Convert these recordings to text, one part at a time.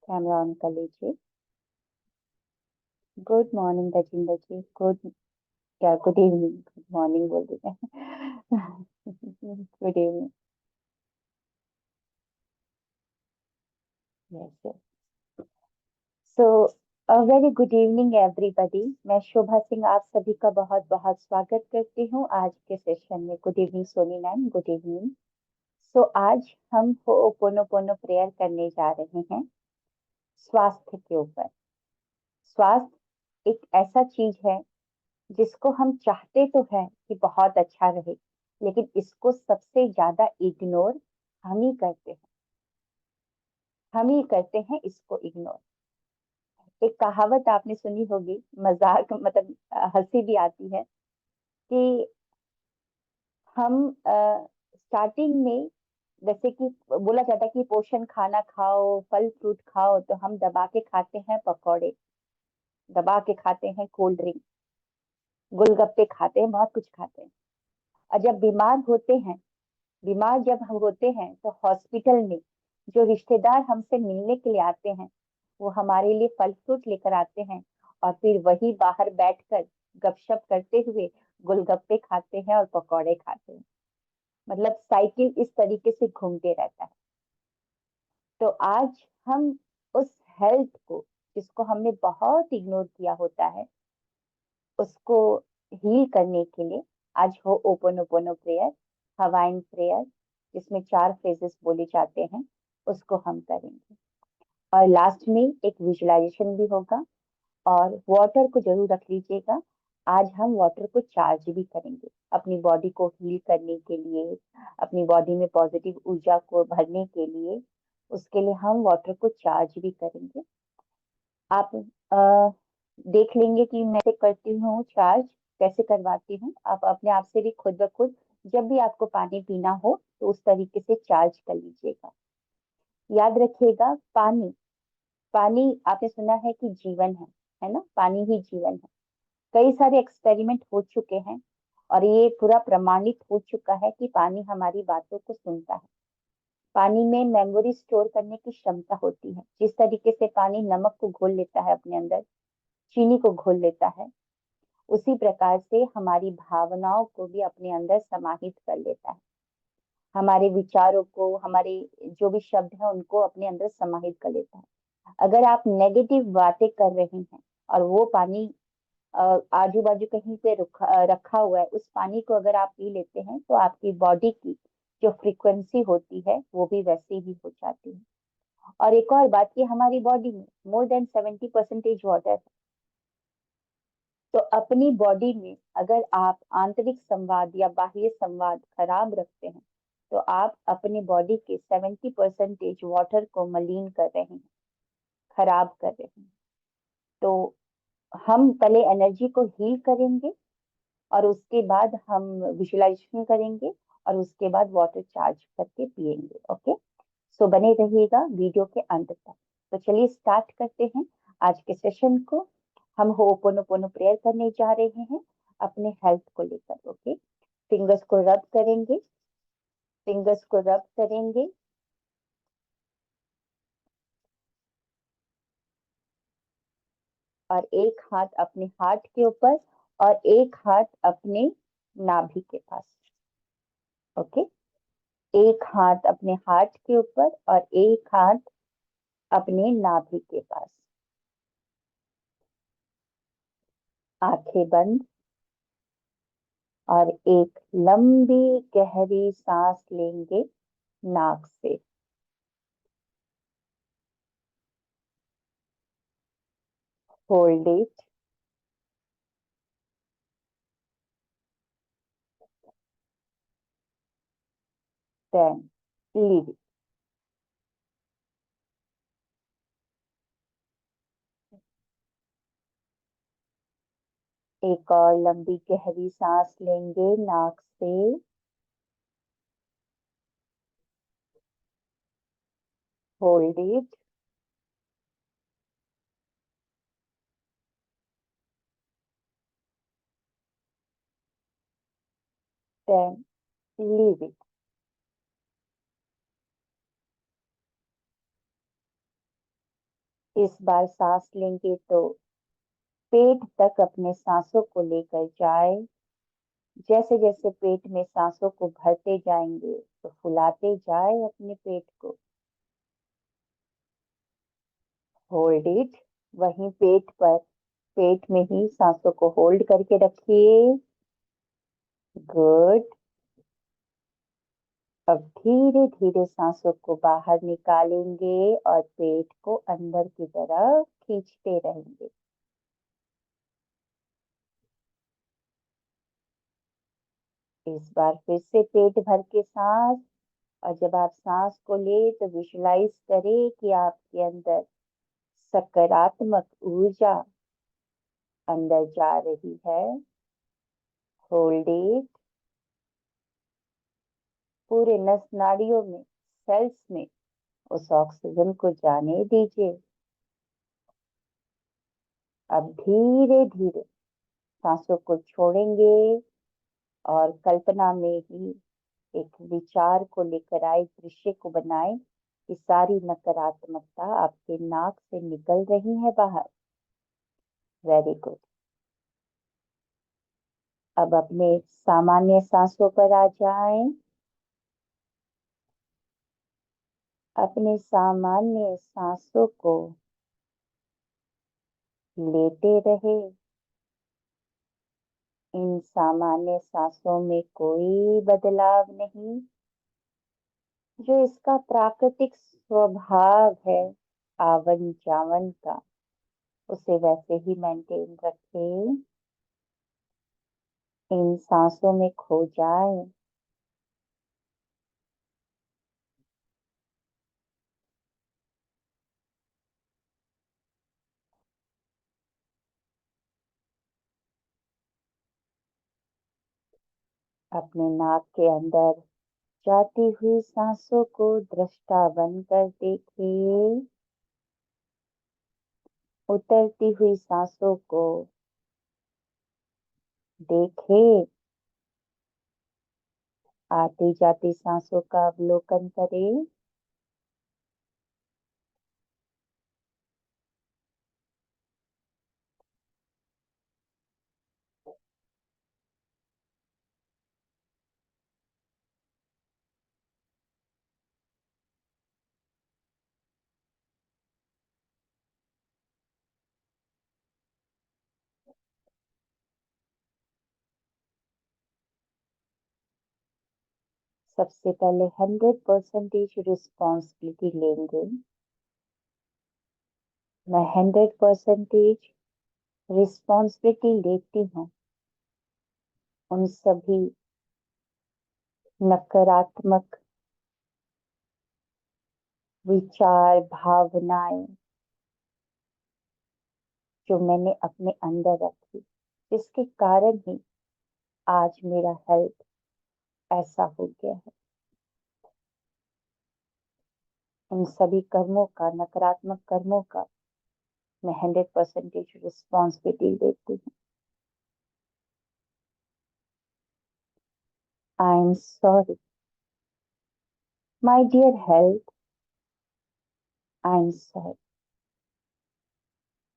Camera on कर लीजिए। Good morning Rajinder जी। Good evening, good morning बोल देते हैं। Good evening. Yes. So very good evening everybody. मैं शोभा सिंह आप सभी का बहुत बहुत स्वागत करती हूँ आज के सेशन में। Good evening Sony ma'am, good evening. So आज हम हो'ओपोनोपोनो प्रेयर करने जा रहे हैं स्वास्थ्य के ऊपर। स्वास्थ्य एक ऐसा चीज है जिसको हम चाहते तो है कि बहुत अच्छा रहे, लेकिन इसको सबसे ज्यादा इग्नोर हम ही करते हैं। हम ही करते हैं इसको इग्नोर। एक कहावत आपने सुनी होगी, मजाक मतलब हंसी भी आती है कि हम स्टार्टिंग में, जैसे कि बोला जाता है कि पोषण खाना खाओ, फल फ्रूट खाओ, तो हम दबा के खाते हैं पकौड़े, दबा के खाते हैं कोल्ड ड्रिंक, गोलगप्पे खाते हैं, बहुत कुछ खाते हैं। और जब बीमार जब हम होते हैं तो हॉस्पिटल में जो रिश्तेदार हमसे मिलने के लिए आते हैं वो हमारे लिए फल फ्रूट लेकर आते हैं, और फिर वही बाहर बैठकर गपशप करते हुए गोलगप्पे खाते हैं और पकौड़े खाते हैं। मतलब साइकिल इस तरीके से घूमते रहता है। तो आज हम उस हेल्थ को, जिसको हमने बहुत इग्नोर किया होता है, उसको हील करने के लिए आज हो ओपोनोपोनो प्रेयर, हवाइन प्रेयर, जिसमें 4 फ्रेजेस बोले जाते हैं, उसको हम करेंगे। और लास्ट में एक विजुअलाइजेशन भी होगा। और वाटर को जरूर रख लीजिएगा। आज हम वाटर को चार्ज भी करेंगे अपनी बॉडी को हील करने के लिए, अपनी बॉडी में पॉजिटिव ऊर्जा को भरने के लिए। उसके लिए हम वाटर को चार्ज भी करेंगे। आप देख लेंगे कि मैं कैसे करती हूँ चार्ज, कैसे करवाती हूँ। आप अपने आप से भी खुद ब खुद जब भी आपको पानी पीना हो तो उस तरीके से चार्ज कर लीजिएगा। याद रखिएगा, पानी पानी आपने सुना है कि जीवन है ना, पानी ही जीवन है। कई सारे एक्सपेरिमेंट हो चुके हैं और ये पूरा प्रमाणित हो चुका है कि पानी हमारी बातों को सुनता है। पानी में मेमोरी स्टोर करने की क्षमता होती है। जिस तरीके से पानी नमक को घोल लेता है अपने अंदर, चीनी को घोल लेता है, उसी प्रकार से हमारी भावनाओं को भी अपने अंदर समाहित कर लेता है। हमारे विचारों को, हमारे जो भी शब्द है उनको अपने अंदर समाहित कर लेता है। अगर आप नेगेटिव बातें कर रहे हैं और वो पानी आजू बाजू कहीं पे रखा हुआ है, उस पानी को अगर आप पी लेते हैं तो आपकी बॉडी की जो फ्रीक्वेंसी होती है वो भी वैसी ही हो जाती है। और एक और बात, कि हमारी बॉडी में मोर देन 70% वाटर है। तो अपनी बॉडी में अगर आप आंतरिक संवाद या बाह्य संवाद खराब रखते हैं तो आप अपनी बॉडी के 70% वाटर को मलिन कर रहे हैं, खराब कर रहे हैं। तो हम पहले एनर्जी को हील करेंगे और उसके बाद हम विजुअलाइजेशन करेंगे और उसके बाद वाटर चार्ज करके पिएंगे। ओके, सो बने रहिएगा वीडियो के अंत तक। तो चलिए स्टार्ट करते हैं आज के सेशन को। हम हो'ओपोनोपोनो प्रेयर करने जा रहे हैं अपने हेल्थ को लेकर। ओके, फिंगर्स को रब करेंगे, फिंगर्स को रब करेंगे। और एक हाथ अपने हार्ट के ऊपर और एक हाथ अपने नाभि के पास। ओके, एक हाथ अपने हार्ट के ऊपर और एक हाथ अपने नाभि के पास। आंखें बंद और एक लंबी गहरी सांस लेंगे नाक से। Hold it, then leave it. एक और लंबी गहरी सांस लेंगे नाक से। Hold it, then leave it. इस बार सांस लेंगे तो पेट तक अपने सांसों को लेकर जाए। जैसे जैसे पेट में सांसों को भरते जाएंगे तो फुलाते जाए अपने पेट को। होल्ड इट, वहीं पेट पर, पेट में ही सांसों को होल्ड करके रखिए। गुड। अब धीरे धीरे सांसों को बाहर निकालेंगे और पेट को अंदर की तरफ खींचते रहेंगे। इस बार फिर से पेट भर के सांस। और जब आप सांस को ले तो विजुलाइज करें कि आपके अंदर सकारात्मक ऊर्जा अंदर जा रही है। Hold it. पूरे नस नाड़ियों में, सेल्स में उस ऑक्सीजन को जाने दीजिए। अब धीरे धीरे सांसों को छोड़ेंगे और कल्पना में ही एक विचार को लेकर आए, दृश्य को बनाए कि सारी नकारात्मकता आपके नाक से निकल रही है बाहर। Very good. अब अपने सामान्य सांसों पर आ जाएं। अपने सामान्य सांसों को लेते रहे। इन सामान्य सांसों में कोई बदलाव नहीं, जो इसका प्राकृतिक स्वभाव है आवन जावन का, उसे वैसे ही मेंटेन रखें। इन सांसों में खो जाए। अपने नाक के अंदर जाती हुई सांसों को दृष्टा बनकर देखिए। उतरती हुई सांसों को देखें। आती जाती सांसों का अवलोकन करें। सबसे पहले 100% रिस्पॉन्सिबिलिटी लेंगे। मैं 100% रिस्पॉन्सिबिलिटी लेती हूँ उन सभी नकारात्मक विचार, भावनाएं जो मैंने अपने अंदर रखी, जिसके कारण ही आज मेरा हेल्थ ऐसा हो गया है। उन सभी कर्मों का, नकारात्मक कर्मों का मैं 100% रिस्पॉन्सिबिलिटी लेती हूँ। I am sorry my dear health, I am sorry,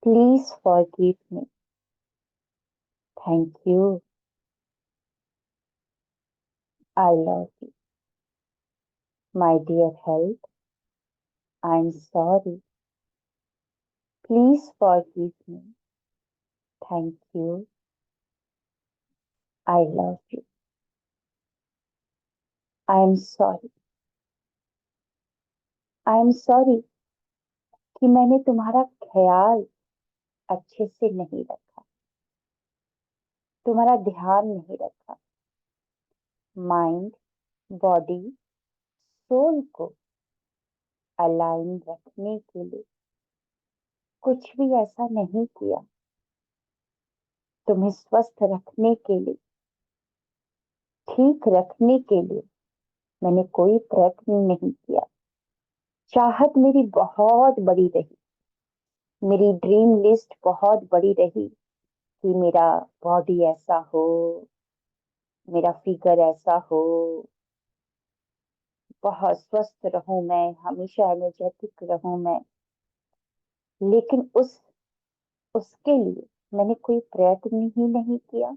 please forgive me, thank you, I love you. My dear health, I am sorry, please forgive me, thank you, I love you. I am sorry, I am sorry कि मैंने तुम्हारा ख्याल अच्छे से नहीं रखा, तुम्हारा ध्यान नहीं रखा। माइंड, बॉडी, सोल को अलाइन रखने के लिए कुछ भी ऐसा नहीं किया। तुम्हें स्वस्थ रखने के लिए, ठीक रखने के लिए मैंने कोई प्रयत्न नहीं किया। चाहत मेरी बहुत बड़ी रही, मेरी ड्रीम लिस्ट बहुत बड़ी रही कि मेरा बॉडी ऐसा हो, मेरा फिगर ऐसा हो, बहुत स्वस्थ रहूं मैं, हमेशा एनर्जेटिक रहूं मैं। लेकिन उसके लिए मैंने कोई प्रयत्न ही नहीं किया।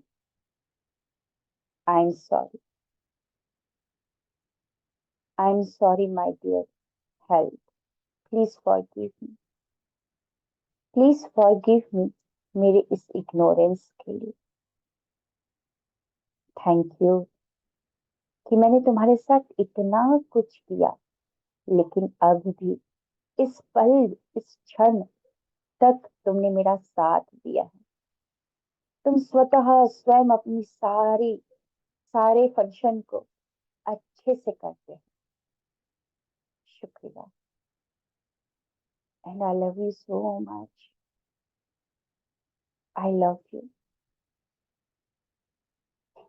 I am sorry. I am sorry my dear health. Please forgive me. Please forgive me मेरे इस इग्नोरेंस के लिए। थैंक यू कि मैंने तुम्हारे साथ इतना कुछ किया, लेकिन अब भी इस पल, इस क्षण तक तुमने मेरा साथ दिया है। तुम स्वतः स्वयं अपनी सारे फंक्शन को अच्छे से करते हो। शुक्रिया। And I love you so much. I love you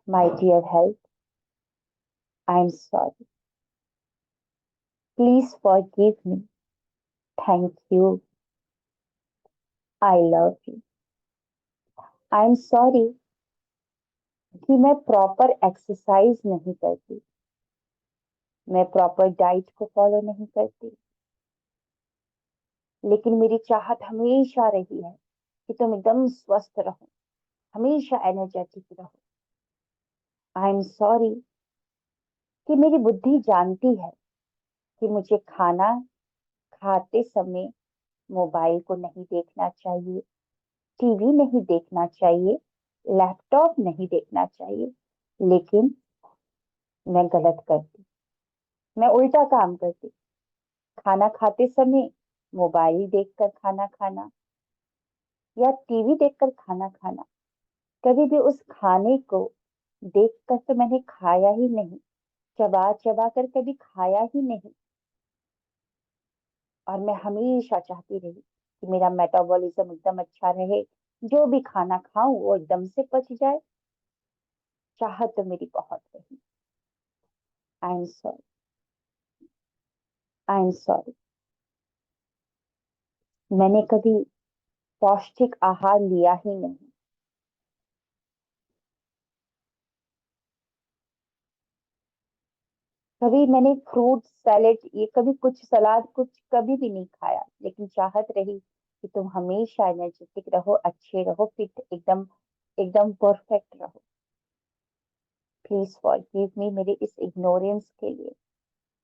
my dear health. I am sorry. Please forgive me. Thank you. I love you. I am sorry कि मैं प्रॉपर एक्सरसाइज नहीं करती, मैं प्रॉपर डाइट को फॉलो नहीं करती, लेकिन मेरी चाहत हमेशा रही है कि तुम एकदम स्वस्थ रहो, हमेशा एनर्जेटिक रहो। आई एम सॉरी कि मेरी बुद्धि जानती है कि मुझे खाना खाते समय मोबाइल को नहीं देखना चाहिए, टीवी नहीं देखना चाहिए, लैपटॉप नहीं देखना चाहिए, लेकिन मैं गलत करती। मैं उल्टा काम करती। खाना खाते समय मोबाइल देखकर खाना खाना या टीवी देखकर खाना खाना। कभी भी उस खाने को देखकर तो मैंने खाया ही नहीं, चबा चबा कर कभी खाया ही नहीं। और मैं हमेशा चाहती रही कि मेरा मेटाबॉलिज्म एकदम अच्छा रहे, जो भी खाना खाऊं वो एकदम से पच जाए। चाहत तो मेरी बहुत रही। आई am sorry. I am sorry. मैंने कभी पौष्टिक आहार लिया ही नहीं। कभी मैंने फ्रूट सैलेड, ये कभी कुछ सलाद, कुछ कभी भी नहीं खाया, लेकिन चाहत रही कि तुम हमेशा एनर्जेटिक रहो, अच्छे रहो, फिट, एकदम एकदम परफेक्ट रहो। प्लीज फॉरगिव मी मेरे इस इग्नोरेंस के लिए।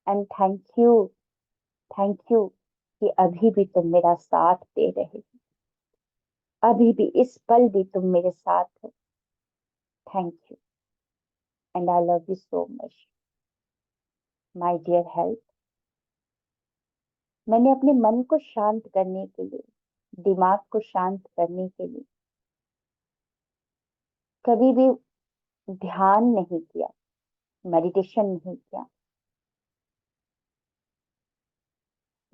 एंड थैंक यू कि अभी भी तुम मेरा साथ दे रहे हो, अभी भी इस पल भी तुम मेरे साथ हो। Thank you. And I love you so much my dear health. मैंने अपने मन को शांत करने के लिए, दिमाग को शांत करने के लिए कभी भी ध्यान नहीं किया, मेडिटेशन नहीं किया,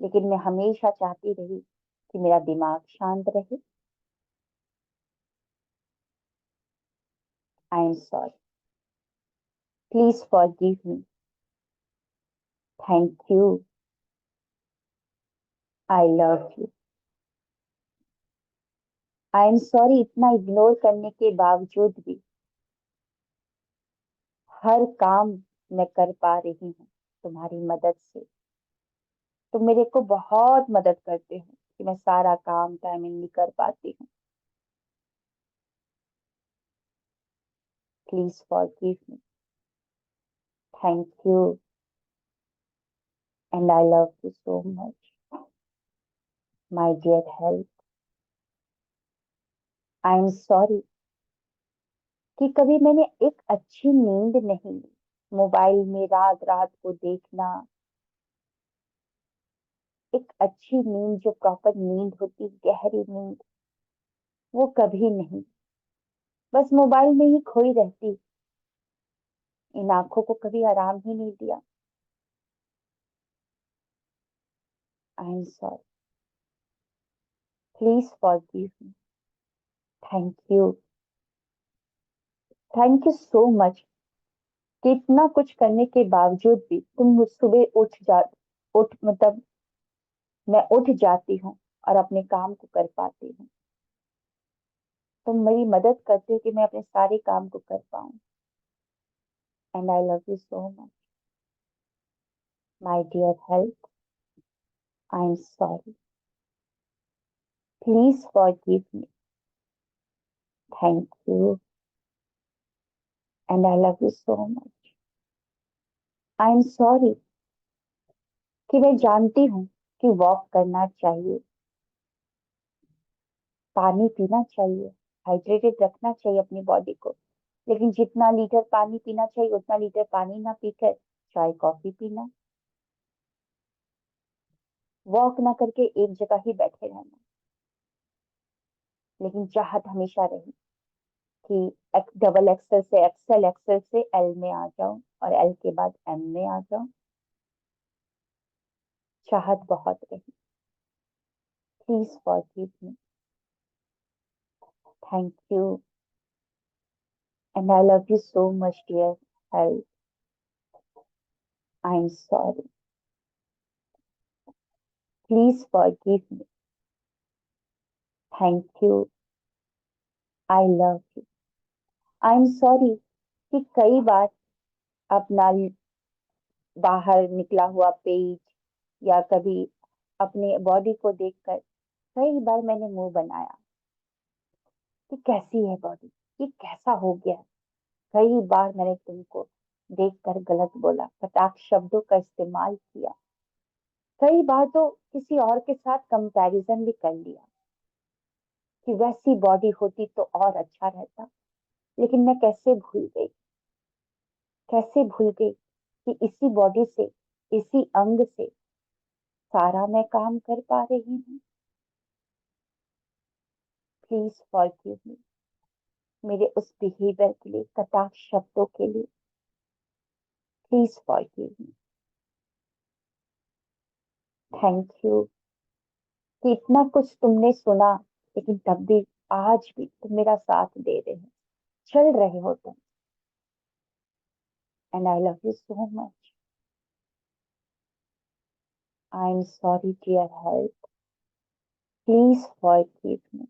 लेकिन मैं हमेशा चाहती रही कि मेरा दिमाग शांत रहे। आई am sorry. Please forgive me. Thank you. I love you. I am sorry इतना इग्नोर करने के बावजूद भी हर काम मैं कर पा रही हूँ तुम्हारी मदद से। तुम मेरे को बहुत मदद करते हो कि मैं सारा काम टाइमिंगली कर पाती हूँ। Please forgive me. Thank you. And I love you so much my dear health. I am sorry कि कभी मैंने एक अच्छी नींद नहीं ली। मोबाइल में रात रात को देखना, एक अच्छी नींद जो प्रॉपर नींद होती, गहरी नींद, वो कभी नहीं। बस मोबाइल में ही खोई रहती, इन आंखों को कभी आराम ही नहीं दिया। आई am sorry. Please forgive me. Thank you. Thank you so much कि इतना कुछ करने के बावजूद भी तुम मुझ सुबह उठ मतलब मैं उठ जाती हूँ और अपने काम को कर पाती हूँ। तुम मेरी मदद करते हो कि मैं अपने सारे काम को कर पाऊँ। And I love you so much my dear health. I am sorry. Please forgive me. Thank you. And I love you so much. I am sorry कि मैं जानती हूँ कि वॉक करना चाहिए, पानी पीना चाहिए, हाइड्रेटेड रखना चाहिए अपनी बॉडी को, लेकिन जितना लीटर पानी पीना चाहिए उतना लीटर पानी ना पीकर चाय कॉफी पीना, वॉक ना करके एक जगह ही बैठे रहना। लेकिन चाहत हमेशा रही कि डबल एक्सेल से एक्सेल, एक्सेल से एल में आ जाऊं और एल के बाद एम में आ जाऊं। चाहत बहुत रही। Please forgive me. Thank you and I love you so much dear health. I am sorry. Please forgive me. Thank you. I love you. I am sorry कि कई बार अपना बाहर निकला हुआ पेज या कभी अपने बॉडी को देखकर कई बार मैंने मुंह बनाया कि कैसी है बॉडी, ये कैसा हो गया। कई बार मैंने तुमको देखकर गलत बोला, कटाक्ष शब्दों का इस्तेमाल किया। कई बार तो किसी और के साथ कंपैरिजन भी कर लिया कि वैसी बॉडी होती तो और अच्छा रहता। लेकिन मैं कैसे भूल गई, कैसे भूल गई कि इसी बॉडी से, इसी अंग से सारा मैं काम कर पा रही हूँ। Please forgive me. मेरे उस बिहेवियर के लिए, कटाक्ष शब्दों के लिए please forgive me. Thank you कि इतना कुछ तुमने सुना, लेकिन तब भी आज भी तुम मेरा साथ दे रहे हो, चल रहे हो तुम। And I love you so much. I am sorry dear health. Please forgive me.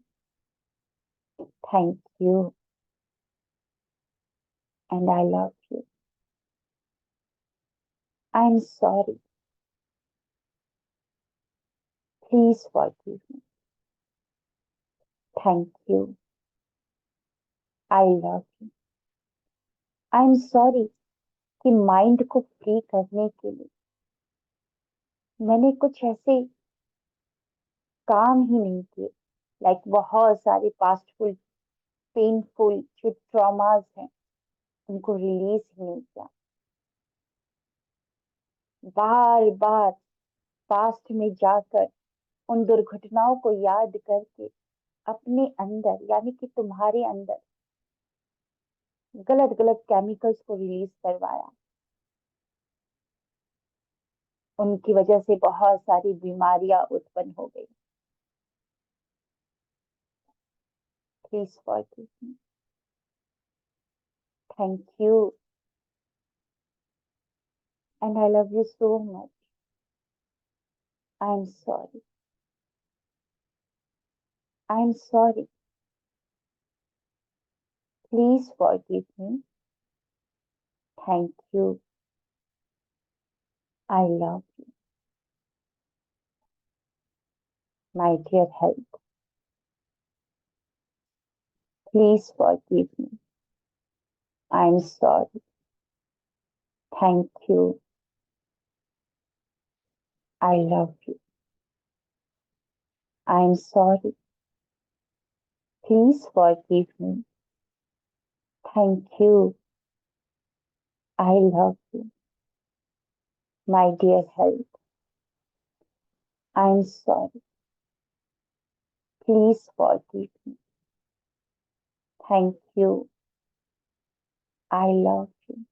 Thank you and I love you. I am sorry. Please forgive me. Thank you. I love you. I am sorry कि mind को free करने के लिए मैंने कुछ ऐसे काम ही नहीं किए, लाइक बहुत सारे पास्टफुल पेनफुल जो ट्रॉमास हैं उनको रिलीज ही नहीं किया। बार बार पास्ट में जाकर उन दुर्घटनाओं को याद करके अपने अंदर, यानी कि तुम्हारे अंदर गलत गलत केमिकल्स को रिलीज करवाया। उनकी वजह से बहुत सारी बीमारियां उत्पन्न हो गई। Please forgive me. Thank you and I love you so much. I am sorry. I am sorry. Please forgive me. Thank you. I love you my dear health. Please forgive me. I am sorry. Thank you. I love you. I am sorry. Please forgive me. Thank you. I love you my dear health. I am sorry. Please forgive me. Thank you. I love you.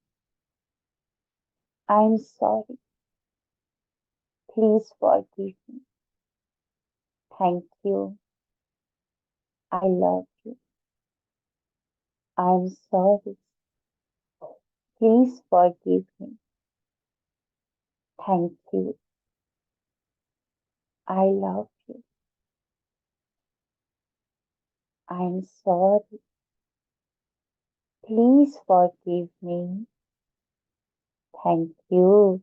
I am sorry. Please forgive me. Thank you. I love you. I am sorry. Please forgive me. Thank you. I love you. I am sorry. Please forgive me. Thank you.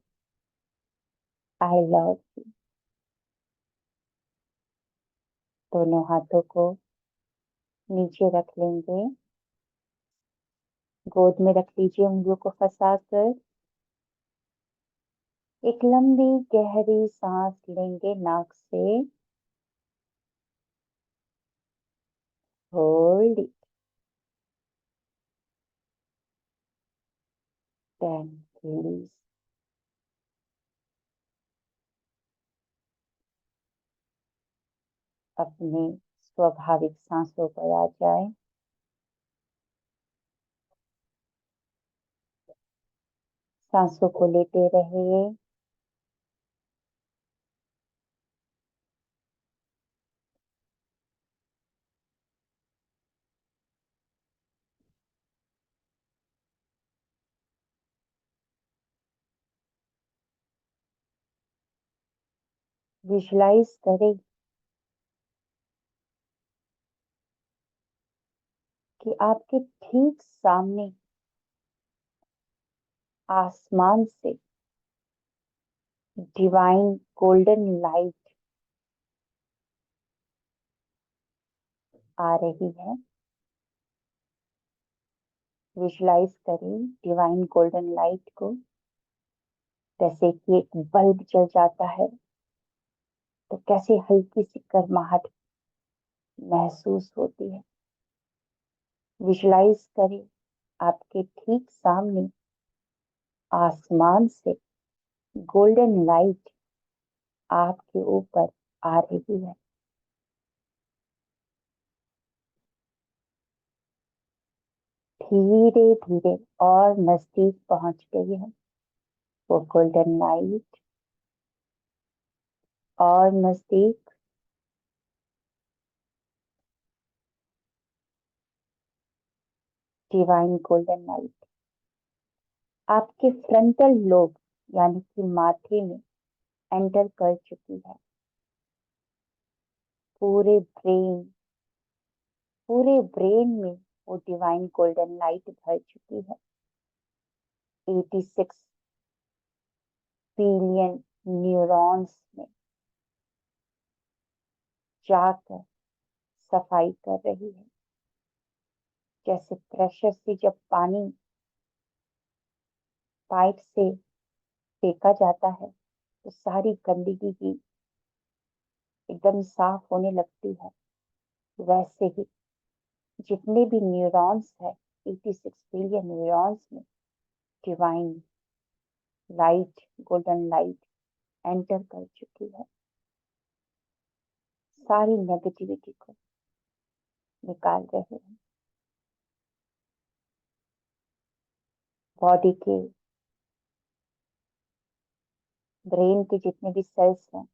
I love you. दोनों हाथों को नीचे रख लेंगे, गोद में रख लीजिए उंगलियों को फंसाकर। एक लंबी गहरी सांस लेंगे नाक से, होल्ड इट, देन रिलीज। अपने स्वाभाविक सांसों पर आ जाए। सांसों को लेते रहिए। विजुलाइज करें कि आपके ठीक सामने आसमान से डिवाइन गोल्डन लाइट आ रही है। विजुलाइज करें डिवाइन गोल्डन लाइट को, जैसे कि एक बल्ब जल जाता है तो कैसे हल्की सी गर्माहट महसूस होती है। विजुलाइज करें आपके ठीक सामने आसमान से गोल्डन लाइट आपके ऊपर आ रही है। धीरे धीरे और नजदीक पहुंच गई है वो गोल्डन लाइट, और नजदीक। डिवाइन गोल्डन लाइट आपके फ्रंटल लोब यानी कि माथे में एंटर कर चुकी है। पूरे ब्रेन में वो डिवाइन गोल्डन लाइट भर चुकी है। 86 बिलियन न्यूरॉन्स में जाकर सफाई कर रही है। जैसे प्रेशर से जब पानी पाइप से फेंका जाता है तो सारी गंदगी की एकदम साफ होने लगती है, वैसे ही जितने भी न्यूरॉन्स है 86 बिलियन न्यूरॉन्स में divine light golden light enter कर चुकी है। सारी नेगेटिविटी को निकाल रहे हैं। बॉडी के ब्रेन के जितने भी सेल्स हैं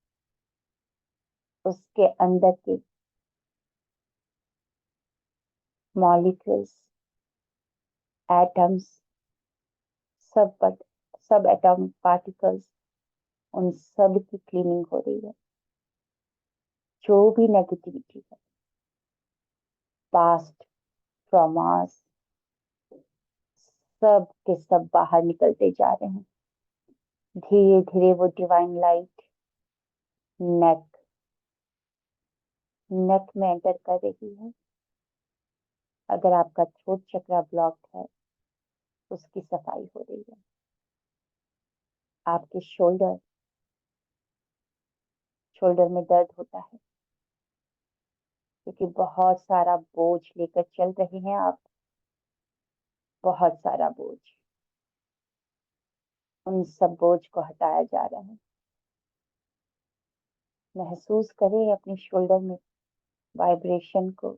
उसके अंदर के मॉलिक्यूल्स, एटम्स, सब सब एटॉमिक पार्टिकल्स, उन सब की क्लीनिंग हो रही है। जो भी नेगेटिविटी है, पास्ट ट्रॉमास, सब के सब बाहर निकलते जा रहे हैं। धीरे धीरे वो डिवाइन लाइट नेक में एंटर कर रही है। अगर आपका थ्रोट चक्रा ब्लॉक्ड है उसकी सफाई हो रही है। आपके शोल्डर में दर्द होता है क्योंकि बहुत सारा बोझ लेकर चल रहे हैं आप, बहुत सारा बोझ। उन सब बोझ को हटाया जा रहा है। महसूस करें अपने शोल्डर में वाइब्रेशन को।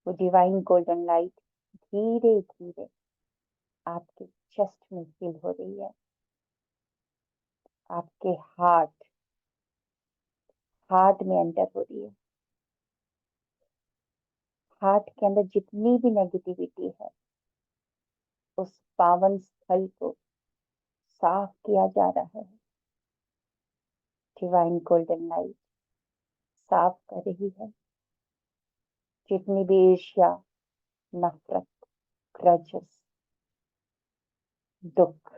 वो डिवाइन गोल्डन लाइट धीरे धीरे आपके चेस्ट में फील हो रही है। आपके हार्ट में एंटर हो रही है। हार्ट के अंदर जितनी भी नेगेटिविटी है उस पावन स्थल को साफ किया जा रहा है। डिवाइन गोल्डन लाइट साफ कर रही है। जितनी भी ईर्ष्या, नफरत, ग्रजेस, दुख,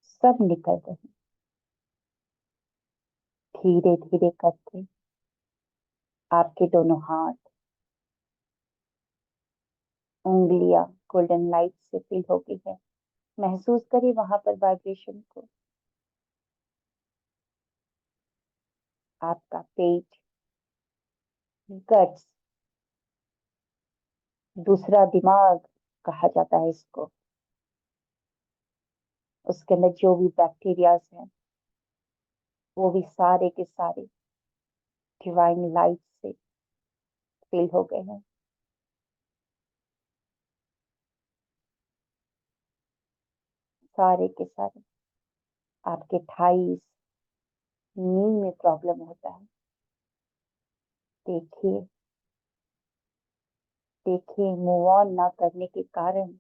सब निकल रहे हैं। धीरे धीरे करके आपके दोनों हाथ, उंगलियां गोल्डन लाइट से फिल हो गई है। महसूस करिए वहां पर वाइब्रेशन को। आपका पेट, गट्स, दूसरा दिमाग कहा जाता है इसको, उसके अंदर जो भी बैक्टीरियाज हैं वो भी सारे के सारे डिवाइन लाइट से फिल हो गए हैं। सारे के सारे। आपके थाइस, नी में प्रॉब्लम होता है, देखिए देखिए, मूव ऑन ना करने के कारण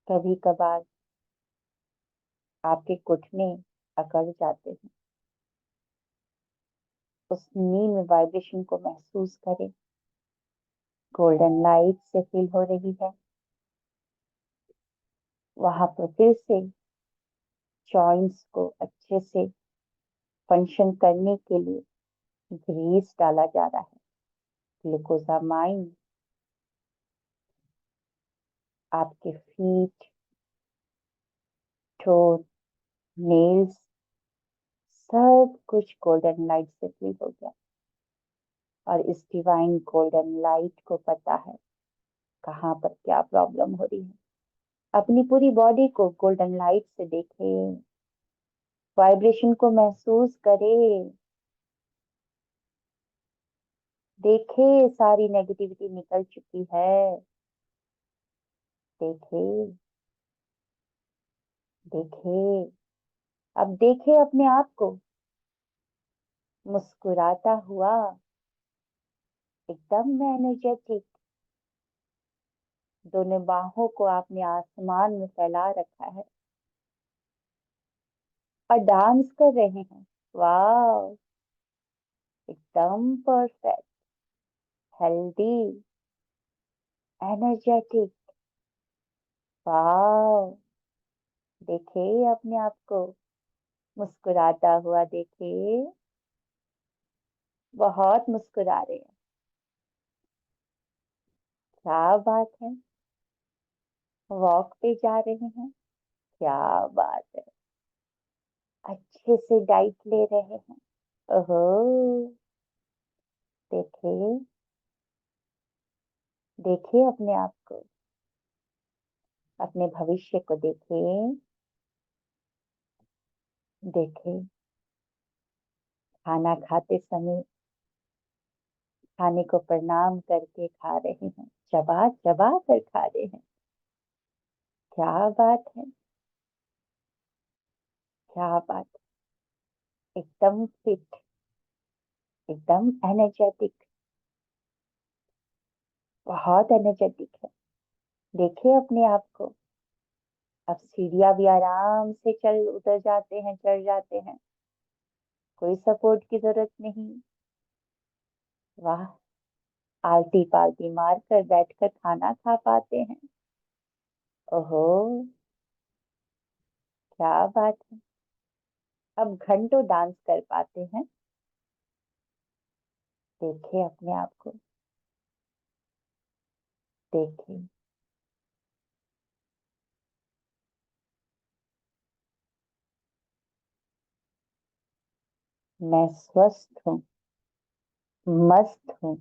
कभी कभार आपके घुटने अकड़ जाते हैं। उस नी में वाइब्रेशन को महसूस करें, गोल्डन लाइट से फिल हो रही है। वहां पर फिर से जॉइंट्स को अच्छे से फंक्शन करने के लिए ग्रीस डाला जा रहा है, ग्लूकोजामाइन। आपके फीट, टो, नेल्स, सब कुछ गोल्डन लाइट से फिल हो गया। और इस डिवाइन गोल्डन लाइट को पता है कहाँ पर क्या प्रॉब्लम हो रही है। अपनी पूरी बॉडी को गोल्डन लाइट से देखें, वाइब्रेशन को महसूस करें, देखे सारी नेगेटिविटी निकल चुकी है। देखे, देखे, अब देखे अपने आप को मुस्कुराता हुआ, एकदम एनर्जेटिक। दोनों बाहों को आपने आसमान में फैला रखा है और डांस कर रहे हैं। वाह, एकदम परफेक्ट, हेल्दी, एनर्जेटिक। वाह, देखे अपने आप को मुस्कुराता हुआ, देखे, बहुत मुस्कुरा रहे हैं। क्या बात है, वॉक पे जा रहे हैं, क्या बात है, अच्छे से डाइट ले रहे हैं। ओहो, देखे, देखे अपने आप को, अपने भविष्य को देखे, देखे। खाना खाते समय खाने को प्रणाम करके खा रहे हैं, चबा चबा कर खा रहे हैं। क्या बात है, क्या बात, एकदम फिट, एकदम एनर्जेटिक, बहुत एनर्जेटिक है। देखिए अपने आप को, अब सीढ़ियां भी आराम से चल उतर जाते हैं, चढ़ जाते हैं, कोई सपोर्ट की जरूरत नहीं। वाह, आलती पालती मार कर बैठकर खाना खा पाते हैं। ओहो, क्या बात है, अब घंटों डांस कर पाते हैं। देखिए अपने आप को, देखिए। मैं स्वस्थ हूँ, मस्त हूँ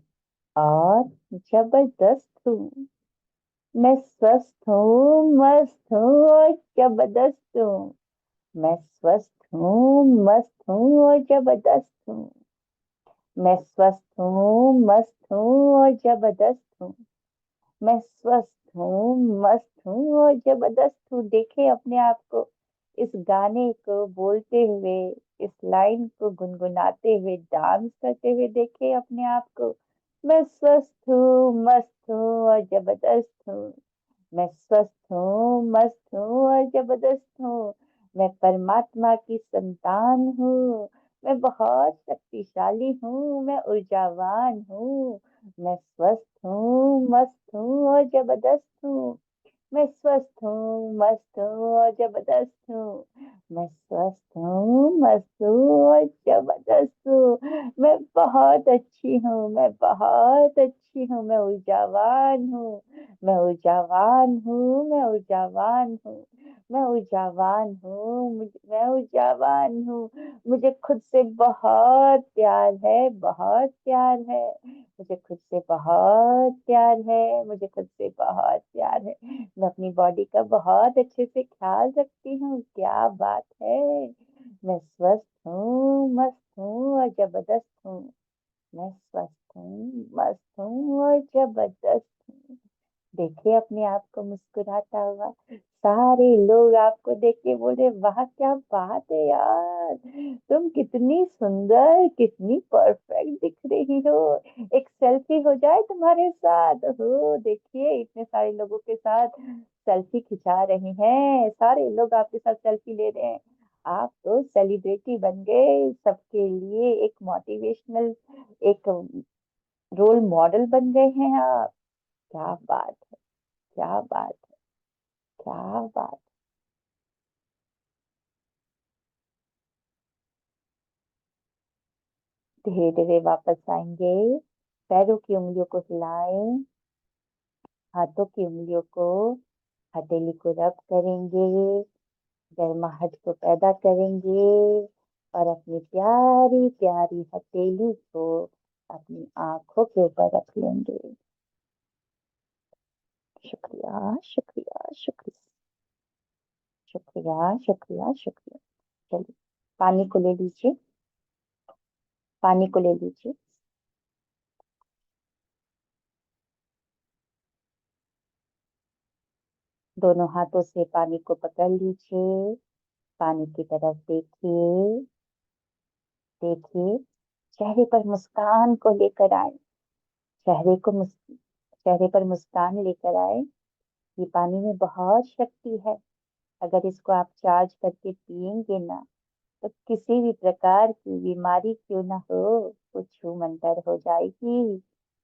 और जबरदस्त हूँ। मैं स्वस्थ हूँ, मस्त हूँ और जबरदस्त हूँ। मैं स्वस्थ हूँ, मस्त हूँ और जबरदस्त हूँ। मैं स्वस्थ हूँ, मस्त हूँ और जबरदस्त हूँ। मैं स्वस्थ हूँ, मस्त हूँ और जबरदस्त हूँ। देखे अपने आप को इस गाने को बोलते हुए, इस लाइन को गुनगुनाते हुए, डांस करते हुए, देखे अपने आप को। मैं स्वस्थ हूँ, मस्त हूँ और जबरदस्त हूँ। मैं स्वस्थ हूँ, मस्त हूँ और जबरदस्त हूँ। मैं परमात्मा की संतान हूँ। मैं बहुत शक्तिशाली हूँ, मैं ऊर्जावान हूँ। मैं स्वस्थ हूँ, मस्त हूँ और जबरदस्त हूँ। मैं स्वस्थ हूँ, मस्त हूँ और जबरदस्त हूँ। मैं स्वस्थ हूँ, मस्त हूँ और जबरदस्त हूँ। मैं बहुत अच्छी हूँ, मैं बहुत अच्छी हूँ, मैं ऊर्जावान हूँ, मैं ऊर्जावान हूँ, मैं ऊर्जावान हूँ, मैं ऊर्जावान हूँ, मैं ऊर्जावान हूँ। मुझे खुद से बहुत प्यार है, बहुत प्यार है। मुझे खुद से बहुत प्यार है, मुझे खुद से बहुत प्यार है। मैं अपनी बॉडी का बहुत अच्छे से ख्याल रखती हूँ। क्या बात है। मैं स्वस्थ हूँ, मस्त हूँ और जबरदस्त हूँ। मैं स्वस्थ हूँ, मस्त हूँ और जबरदस्त हूँ। देखिए अपने आप को मुस्कुराता हुआ। सारे लोग आपको देख के बोले वाह क्या बात है यार, तुम कितनी सुंदर, कितनी परफेक्ट दिख रही हो। एक सेल्फी हो जाए तुम्हारे साथ। हो देखिए इतने सारे लोगों के साथ सेल्फी खिंचा रहे हैं, सारे लोग आपके साथ सेल्फी ले रहे हैं। आप तो सेलिब्रिटी बन गए, सबके लिए एक मोटिवेशनल, एक रोल मॉडल बन गए हैं आप। क्या बात, क्या बात है, क्या बात। धीरे धीरे वापस आएंगे। पैरों की उंगलियों को हिलाएं, हाथों की उंगलियों को, हथेली को रब करेंगे, गर्माहट को पैदा करेंगे और अपनी प्यारी प्यारी हथेली को अपनी आंखों के ऊपर रख लेंगे। शुक्रिया, शुक्रिया, शुक्रिया, शुक्रिया, शुक्रिया, शुक्रिया। चलिए पानी को ले लीजिए, पानी को ले लीजिए। दोनों हाथों से पानी को पकड़ लीजिए, पानी की तरफ देखिए, देखिए। चेहरे पर मुस्कान को लेकर आए, चेहरे पर मुस्कान लेकर आए। ये पानी में बहुत शक्ति है। अगर इसको आप चार्ज करके पिएंगे ना, तो किसी भी प्रकार की बीमारी क्यों ना हो, वो छूमंतर हो जाएगी।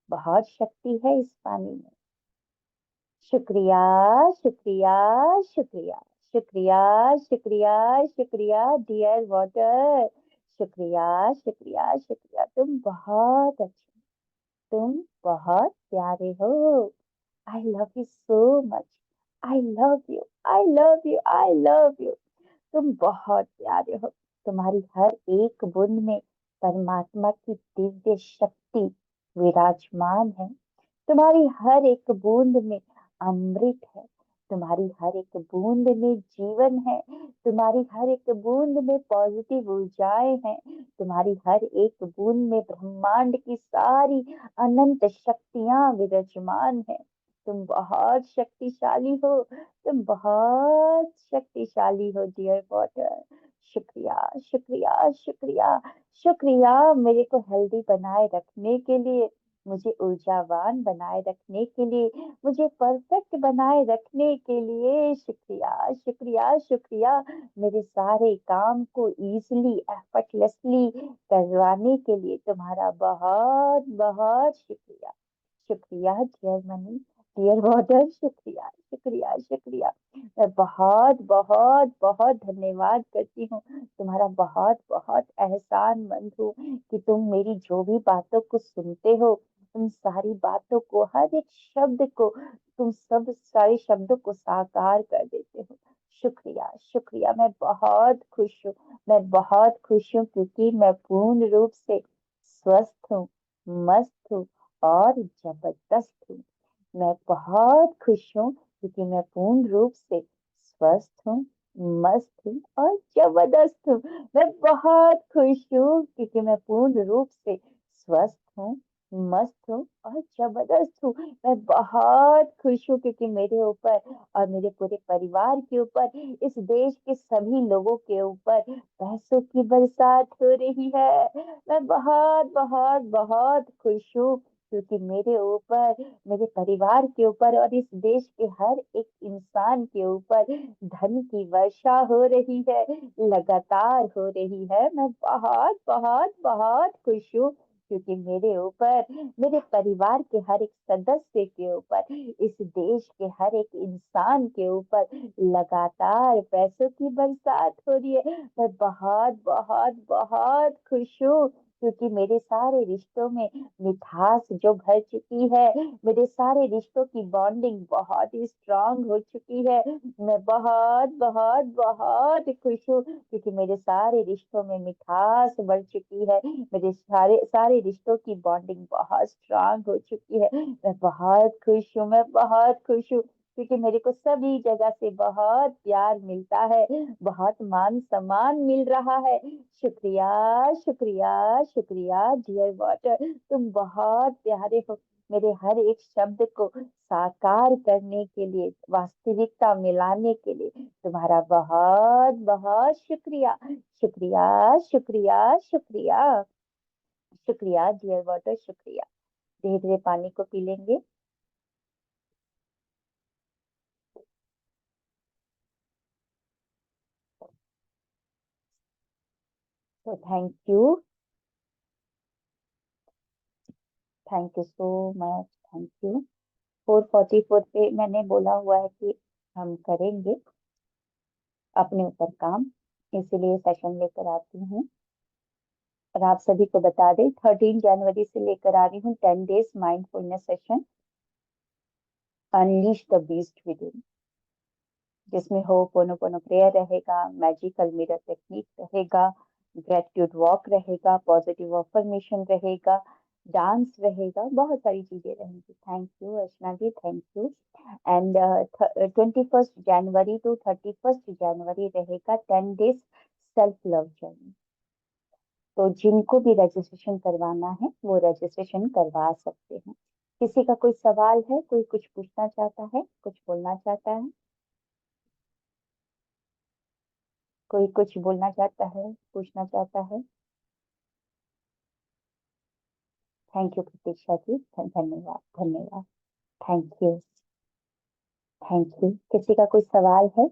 बहुत शक्ति है इस पानी में। शुक्रिया, शुक्रिया, शुक्रिया, शुक्रिया, शुक्रिया, शुक्रिया डियर वाटर। शुक्रिया, शुक्रिया, शुक्रिया। तुम बहुत अच्छे, तुम बहुत प्यारे हो। आई love you so much. I love you, I love you, I love you. तुम बहुत प्यारे हो। तुम्हारी हर एक बूंद में परमात्मा की दिव्य शक्ति विराजमान है। तुम्हारी हर एक बूंद में अमृत है। तुम्हारी हर एक बूंद में जीवन है। तुम्हारी हर एक बूंद में पॉजिटिव ऊर्जाएं हैं। तुम्हारी हर एक बूंद में ब्रह्मांड की सारी अनंत शक्तियां विराजमान है। तुम बहुत शक्तिशाली हो, तुम बहुत शक्तिशाली हो डियर वाटर। शुक्रिया, शुक्रिया, शुक्रिया, शुक्रिया मेरे को हेल्दी बनाए रखने के लिए, मुझे ऊर्जावान बनाए रखने के लिए, मुझे परफेक्ट बनाए रखने के लिए। शुक्रिया, शुक्रिया, शुक्रिया। मेरे सारे काम को इजीली, एफर्टलेसली करवाने के लिए तुम्हारा बहुत बहुत शुक्रिया। शुक्रिया डियर मनी, डियर वाटर। शुक्रिया, शुक्रिया, शुक्रिया। मैं बहुत बहुत बहुत धन्यवाद करती हूँ। तुम्हारा बहुत बहुत एहसानमंद हूँ कि तुम मेरी जो भी बातों को सुनते हो, उन सारी बातों को, हर एक शब्द को, तुम सब सारे शब्दों को साकार कर देते हो। शुक्रिया, शुक्रिया। मैं बहुत खुश हूँ, मैं बहुत खुश हूँ क्योंकि मैं पूर्ण रूप से स्वस्थ हूँ, मस्त हूँ और जबरदस्त हूँ। मैं बहुत खुश हूँ क्योंकि मैं पूर्ण रूप से स्वस्थ हूँ, मस्त हूँ और जबरदस्त हूँ। मैं बहुत खुश हूँ क्योंकि मैं पूर्ण रूप से स्वस्थ हूँ, मस्त हूँ और जबरदस्त हूँ। मैं बहुत खुश हूँ क्योंकि मेरे ऊपर और मेरे पूरे परिवार के ऊपर, इस देश के सभी लोगों के ऊपर पैसों की बरसात हो रही है। मैं बहुत बहुत बहुत खुश हूँ क्योंकि मेरे ऊपर, मेरे परिवार के ऊपर और इस देश के हर एक इंसान के ऊपर धन की वर्षा हो रही है, लगातार हो रही है। मैं बहुत बहुत बहुत खुश हूँ क्योंकि मेरे ऊपर, मेरे परिवार के हर एक सदस्य के ऊपर, इस देश के हर एक इंसान के ऊपर लगातार पैसों की बरसात हो रही है। मैं बहुत बहुत बहुत खुश हूँ, क्योंकि मेरे सारे रिश्तों में मिठास जो भर चुकी है, मेरे सारे रिश्तों की बॉन्डिंग बहुत ही स्ट्रांग हो चुकी है। मैं बहुत बहुत बहुत खुश हूँ, क्योंकि मेरे सारे रिश्तों में मिठास बढ़ चुकी है, मेरे सारे सारे रिश्तों की बॉन्डिंग बहुत स्ट्रांग हो चुकी है। मैं बहुत खुश हूँ, मैं बहुत खुश हूँ, क्योंकि मेरे को सभी जगह से बहुत प्यार मिलता है, बहुत मान सम्मान मिल रहा है। शुक्रिया, शुक्रिया, शुक्रिया डियर वाटर, तुम बहुत प्यारे हो। मेरे हर एक शब्द को साकार करने के लिए, वास्तविकता में लाने के लिए तुम्हारा बहुत बहुत शुक्रिया, शुक्रिया, शुक्रिया, शुक्रिया, शुक्रिया डियर वाटर, शुक्रिया। धीरे धीरे पानी को पी लेंगे। तो thank you so much, thank you. 444 पे मैंने बोला हुआ है कि हम करेंगे अपने ऊपर काम, इसीलिए सेशन लेकर आती हूँ। और आप सभी को बता दें, 13 जनवरी से लेकर आ रही हूँ 10 days mindfulness session, unleash the beast within, जिसमें होपोनोपोनो प्रेयर रहेगा, मैजिकल मिरर टेक्निक रहेगा, ग्रेटिट्यूड वॉक रहेगा, पॉजिटिव अफर्मेशन रहेगा, डांस रहेगा, बहुत सारी चीजें रहेंगी। Thank you Archana ji, thank you. And 21 January to 31 January रहेगा 10 डेज सेल्फ लव जर्नी। तो जिनको भी रजिस्ट्रेशन करवाना है वो रजिस्ट्रेशन करवा सकते हैं। किसी का कोई सवाल है, कोई कुछ पूछना चाहता है, कुछ बोलना चाहता है, कोई कुछ बोलना चाहता है, पूछना चाहता है? थैंक यू प्रतीक्षा जी, धन्यवाद, धन्यवाद, थैंक यू, थैंक यू। किसी का कोई सवाल है?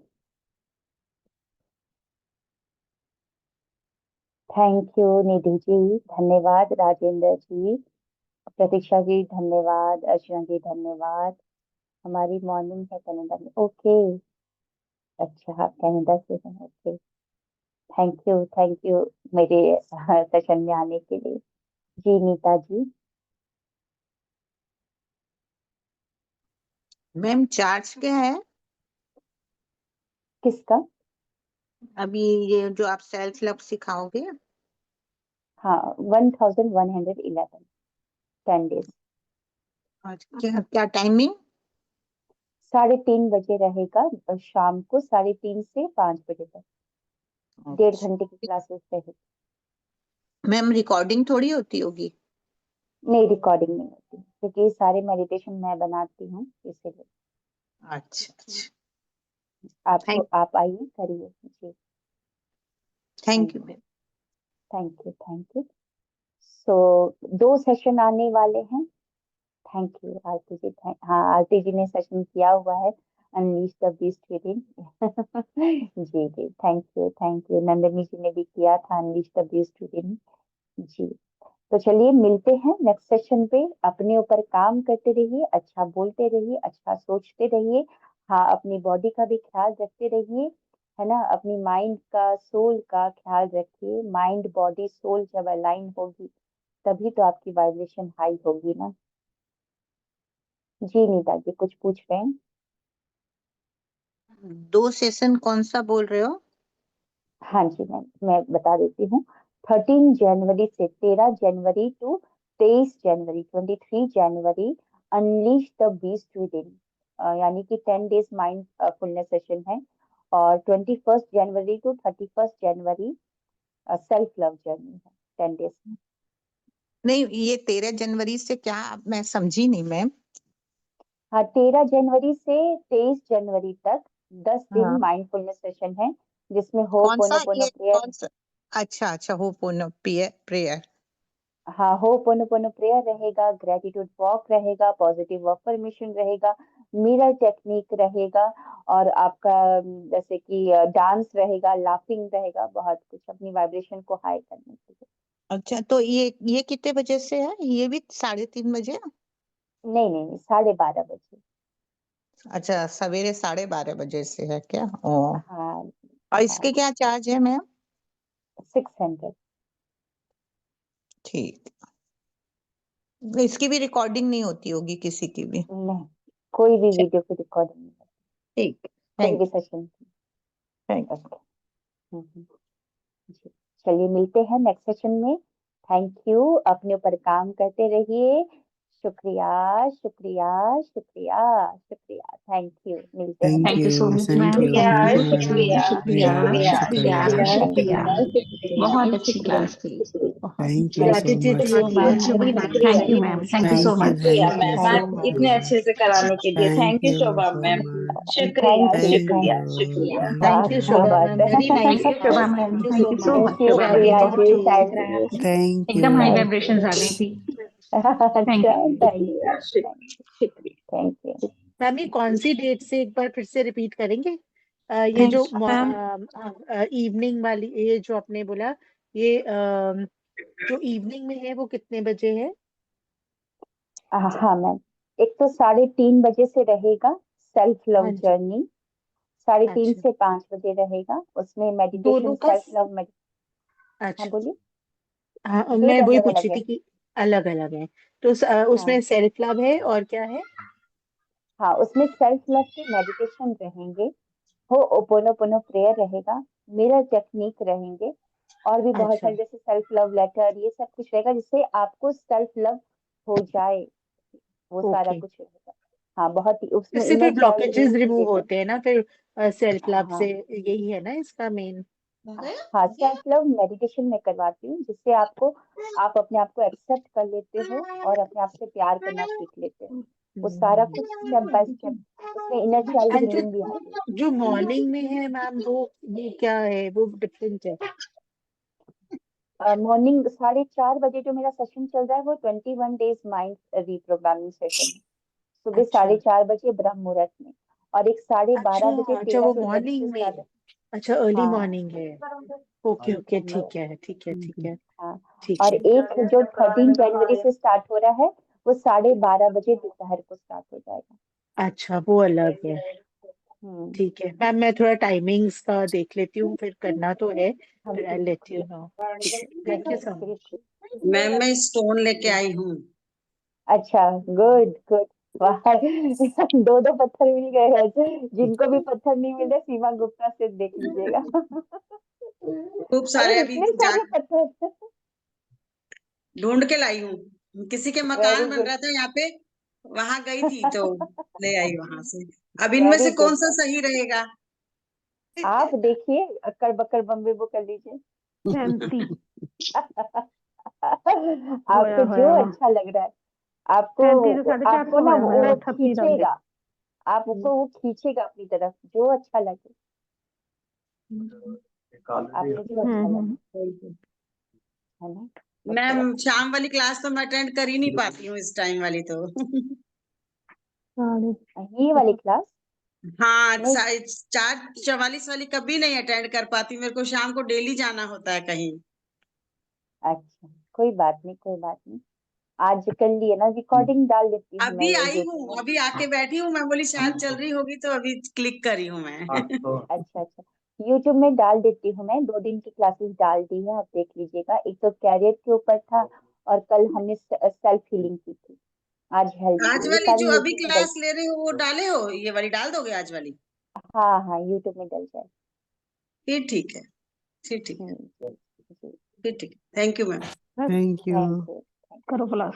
थैंक यू निधि जी, धन्यवाद राजेंद्र जी, प्रतीक्षा जी धन्यवाद, अर्चना जी धन्यवाद। हमारी मॉर्निंग है कनाडा में, ओके। अच्छा, आप कनाडा से हैं, ओके। थैंक यू मेरे सेशन में आने के लिए। जी नीता जी। मैम चार्ज क्या है किसका? अभी, ये जो आप सेल्फ लव सिखाओगे? हाँ, 1111, 10 डेज। आज क्या क्या टाइमिंग? 3:30 बजे रहेगा, और शाम को 3:30 से 5 बजे तक, 1.5 घंटे की क्लासेस रहेगी। मैम रिकॉर्डिंग थोड़ी होती होगी? नहीं, रिकॉर्डिंग नहीं होती, क्योंकि ये सारे मेडिटेशन मैं बनाती हूँ, इसीलिए। अच्छा अच्छा। आपको, थैंक आप आइए, करिए जी। Thank thank you you, ma'am. Thank you, thank you. So 2 session आने वाले हैं। थैंक यू आरती जी, हाँ आरती जी ने सेशन किया हुआ है, अनलीश द बीस्ट विदिन। जी जी, थैंक यू, नंदिनी जी ने भी किया था, अनलीश द बीस्ट विदिन। जी। तो चलिए मिलते हैं नेक्स्ट सेशन पे। अपने ऊपर काम करते रहिए, अच्छा बोलते रहिए, अच्छा सोचते रहिए। हाँ, अपनी बॉडी का भी ख्याल रखते रहिए, है ना। अपनी माइंड का, सोल का ख्याल रखिए। माइंड बॉडी सोल जब अलाइन होगी, तभी तो आपकी वाइब्रेशन हाई होगी ना। जी नीता जी, कुछ पूछ रहे हैं? 2 सेशन कौन सा बोल रहे हो? हाँ जी मैं बता देती हूँ। 13 जनवरी से 13 जनवरी टू 23 जनवरी, 23 जनवरी, unleash the beast within, यानी कि 10 डेज माइंडफुलनेस सेशन है। और 21 जनवरी टू 31 जनवरी सेल्फ लव जर्नी है, 10 डेज। नहीं, ये 13 जनवरी से क्या, मैं समझी नहीं मैम। हाँ, 13 जनवरी से 23 जनवरी तक 10 दिन हाँ। माइंडफुलनेस सेशन है, जिसमें हो कौन सा पोनो ये प्रेयर। कौन सा? अच्छा अच्छा, हो पूर्ण प्रेयर प्रेयर। हाँ, हो पोनो प्रेयर रहेगा, ग्रेटिट्यूड वॉक रहेगा, पॉजिटिव अफर्मेशन रहेगा, मिरर टेक्निक रहेगा, और आपका जैसे कि डांस रहेगा, लाफिंग रहेगा, बहुत कुछ अपनी वाइब्रेशन को हाई करने के लिए। अच्छा, तो ये कितने बजे से है? ये भी 3:30 बजे? नहीं नहीं, 12:30 बजे। अच्छा, सवेरे 12:30 बजे से है क्या? ओ, हाँ और हाँ, इसके क्या चार्ज है मैम? 600। ठीक। इसकी भी रिकॉर्डिंग नहीं होती होगी किसी की भी? नहीं, कोई भी वीडियो की रिकॉर्डिंग नहीं है, ठीक। कोई थैंक भी यू। सेशन की। Thank okay. जी, चलिए मिलते हैं नेक्स्ट सेशन में। थैंक यू, अपने ऊपर काम करते रहिए। शुक्रिया शुक्रिया शुक्रिया शुक्रिया, थैंक यू, मिलते हैं Thank next thank you so you. Much Thank ma'am, you. Thank Thank you, you, ma'am. शुक्रिया शुक्रिया शुक्रिया. शुक्रिया शुक्रिया. शुक्रिया। session। बहुत अच्छी क्लास थी, बहुत Thank अच्छी। you so gratitude much. To you ma'am, thank you ma'am, thank you so Thank you. Much. Thank you so thank ma'am you, इतने much. अच्छे से कराने के लिए Thank thank you you Shobha so ma'am. much. शुक्रिया thank you, Thank शुक्रिया you. शुक्रिया। Thank thank you क्या you. शोभा बात मैम, है। Very nice thank you Shobha class. Ma'am, thank you thank so you so much. Thank much you Shobha ma'am, प्रिया बहुत जी, अच्छी thank करा you. आपने, Thank एकदम हाई you. वाइब्रेशंस आ रही थी। थैंक अच्छा, यू। थैंक यू, शुक्रिया। Thank you. मैम, ये कौन सी डेट से एक बार फिर से रिपीट करेंगे? ये थैंक जो मैम। इवनिंग वाली, ये जो आपने बोला, ये जो इवनिंग में है वो कितने बजे है? हाँ मैम, एक तो 3:30 बजे से रहेगा सेल्फ लव हाँ जी। जर्नी, 3:30 अच्छा, से 5 बजे रहेगा, उसमें मेडिटेशन दोनों का सेल्फ लव हाँ अच्छा। बोलिए। हाँ, दो मैं वही अलग पूछ अलग रही है। थी कि अलग अलग है, तो उसमें हाँ सेल्फ लव है और क्या है? हाँ, उसमें सेल्फ लव के मेडिटेशन रहेंगे, हो ओपोनोपोनो प्रेयर रहेगा, मिरर टेक्निक रहेंगे, और भी बहुत अच्छा, सारे जैसे सेल्फ लव लेटर, ये सब कुछ रहेगा जिससे आपको सेल्फ लव हो जाए, वो सारा ओके। कुछ रहेगा। हाँ, बहुत ही उसमें इससे इनर फिर चाइल्ड ब्लॉकेजेस हीलिंग भी रिमूव देते हैं। होते हैं ना फिर, सेल्फ लव हाँ से, यही है ना इसका मेन? हाँ, सेल्फ लव मेडिटेशन में करवाती हूँ जिससे आप अपने आप को एक्सेप्ट कर लेते हो और अपने आप से प्यार करना सीख लेते हो। वो सारा कुछ स्टेप बाय स्टेप, उसमें इनर चाइल्ड एंड हीलिंग भी आती है। जो मॉर्निंग में है मैम, वो ये क्या है, वो डिफरेंट है? मॉर्निंग 4:30 बजे जो मेरा सेशन चल रहा है वो 21 डेज माइंड रीप्रोग्रामिंग सेशन है, सुबह अच्छा 4:30 बजे ब्रह्म मुहूर्त में, और एक साढ़े अच्छा बारह बजे अच्छा, वो 13 जनवरी से मॉर्निंग स्टार्ट में। है। अच्छा, अर्ली हाँ मॉर्निंग है। ओके ओके, ब्रह्म ठीक मुहूर्त। है ठीक है ठीक है हाँ, ठीक और है। एक जो 13 जनवरी से स्टार्ट हो रहा है वो 12:30 बजे दोपहर को स्टार्ट हो जाएगा। अच्छा, वो अलग है। हम्म। ठीक है मैम, मैं थोड़ा टाइमिंग्स का देख लेती हूँ, फिर करना तो है, हाँ फिर आई लेट यू नो। ठीक है, thank you so much. Ma'am मैं स्टोन लेके आई हूँ। अच्छा, गुड गुड। वाह, दो दो पत्थर मिल गए हैं, जिनको भी पत्थर नहीं मिल रहे सीमा गुप्ता से देख लीजिएगा। खूब अरे सारे अभी इतने जा सारे पत्थर। ढूंढ के लाई हूँ, किसी के वेरी मकान बन गुड। रहा था यहाँ पे, वहां गई थी तो ले आई वहां से। अब इनमें वेरी से कौन गुड। सा सही रहेगा? आप देखिए, अक्कड़ बक्कड़ बम्बे वो कर लीजिए। शांति। होया आपको जो होया वाह। अच्छा लग रहा है, आपको 3750 ना होया वो होया, वो थप्पी रंग। खींचेगा, आपको वो खींचेगा अपनी तरफ, जो अच्छा लगे, आपको जो अच्छा लगे, है ना। Ma'am okay. शाम वाली क्लास तो मैं अटेंड कर ही नहीं पाती हूँ, इस टाइम वाली तो। ये वाली क्लास हाँ, नहीं। 4:44 वाली कभी नहीं अटेंड कर पाती, मेरे को शाम को डेली जाना होता है कहीं। अच्छा, कोई बात नहीं, कोई बात नहीं, आज कर लिए ना, रिकॉर्डिंग डाल देती हूँ मैं अभी आई यूट्यूब हूँ, में। अभी आके बैठी हूँ, मैं बोली शायद चल रही होगी तो अभी क्लिक करी हूँ मैं। अच्छा अच्छा, यूट्यूब में डाल देती हूँ मैं, 2 दिन की क्लासेस डाल दी है, आप देख लीजिएगा। एक तो कैरियर के ऊपर था, और कल हमने सेल्फ हीलिंग की थी, आज हेल्थ आज की, ये वाली सारी जो अभी यूट्यूब में डल। क्लास ले रहे हो वो डाले हो, ये वाली डाल दोगे आज वाली? हाँ हाँ, यूट्यूब में डल जाए। फिर ठीक है, फिर ठीक है, जी जी। फिर ठीक है। Thank you ma'am. Thank thank you. You. करो प्लस।